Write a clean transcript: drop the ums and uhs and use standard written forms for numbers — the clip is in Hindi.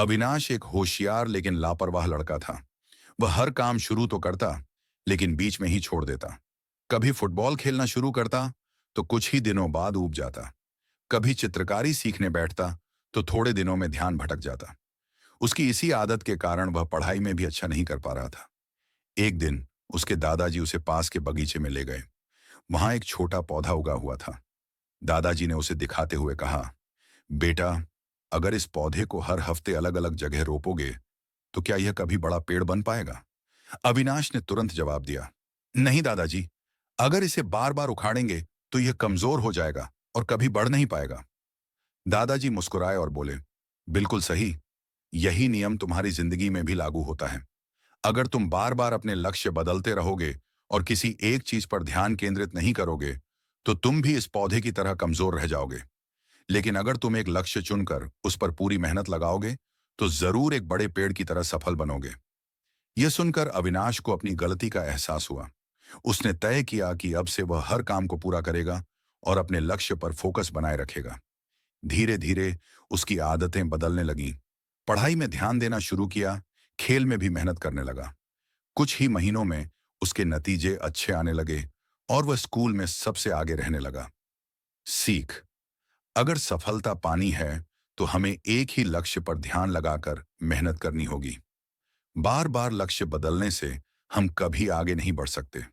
अविनाश एक होशियार लेकिन लापरवाह लड़का था। वह हर काम शुरू तो करता, लेकिन बीच में ही छोड़ देता। कभी फुटबॉल खेलना शुरू करता, तो कुछ ही दिनों बाद ऊब जाता। कभी चित्रकारी सीखने बैठता, तो थोड़े दिनों में ध्यान भटक जाता। उसकी इसी आदत के कारण वह पढ़ाई में भी अच्छा नहीं कर पा रहा था। एक दिन उसके दादाजी उसे पास के बगीचे में ले गए। वहां एक छोटा पौधा उगा हुआ था। दादाजी ने उसे दिखाते हुए कहा, बेटा, अगर इस पौधे को हर हफ्ते अलग अलग जगह रोपोगे, तो क्या यह कभी बड़ा पेड़ बन पाएगा? अविनाश ने तुरंत जवाब दिया, नहीं दादाजी, अगर इसे बार बार उखाड़ेंगे तो यह कमजोर हो जाएगा और कभी बढ़ नहीं पाएगा। दादाजी मुस्कुराए और बोले, बिल्कुल सही, यही नियम तुम्हारी जिंदगी में भी लागू होता है। अगर तुम बार बार अपने लक्ष्य बदलते रहोगे और किसी एक चीज पर ध्यान केंद्रित नहीं करोगे, तो तुम भी इस पौधे की तरह कमजोर रह जाओगे। लेकिन अगर तुम एक लक्ष्य चुनकर उस पर पूरी मेहनत लगाओगे, तो जरूर एक बड़े पेड़ की तरह सफल बनोगे। यह सुनकर अविनाश को अपनी गलती का एहसास हुआ। उसने तय किया कि अब से वह हर काम को पूरा करेगा और अपने लक्ष्य पर फोकस बनाए रखेगा। धीरे धीरे उसकी आदतें बदलने लगीं। पढ़ाई में ध्यान देना शुरू किया, खेल में भी मेहनत करने लगा। कुछ ही महीनों में उसके नतीजे अच्छे आने लगे और वह स्कूल में सबसे आगे रहने लगा। सीख: अगर सफलता पानी है, तो हमें एक ही लक्ष्य पर ध्यान लगाकर मेहनत करनी होगी। बार बार लक्ष्य बदलने से हम कभी आगे नहीं बढ़ सकते।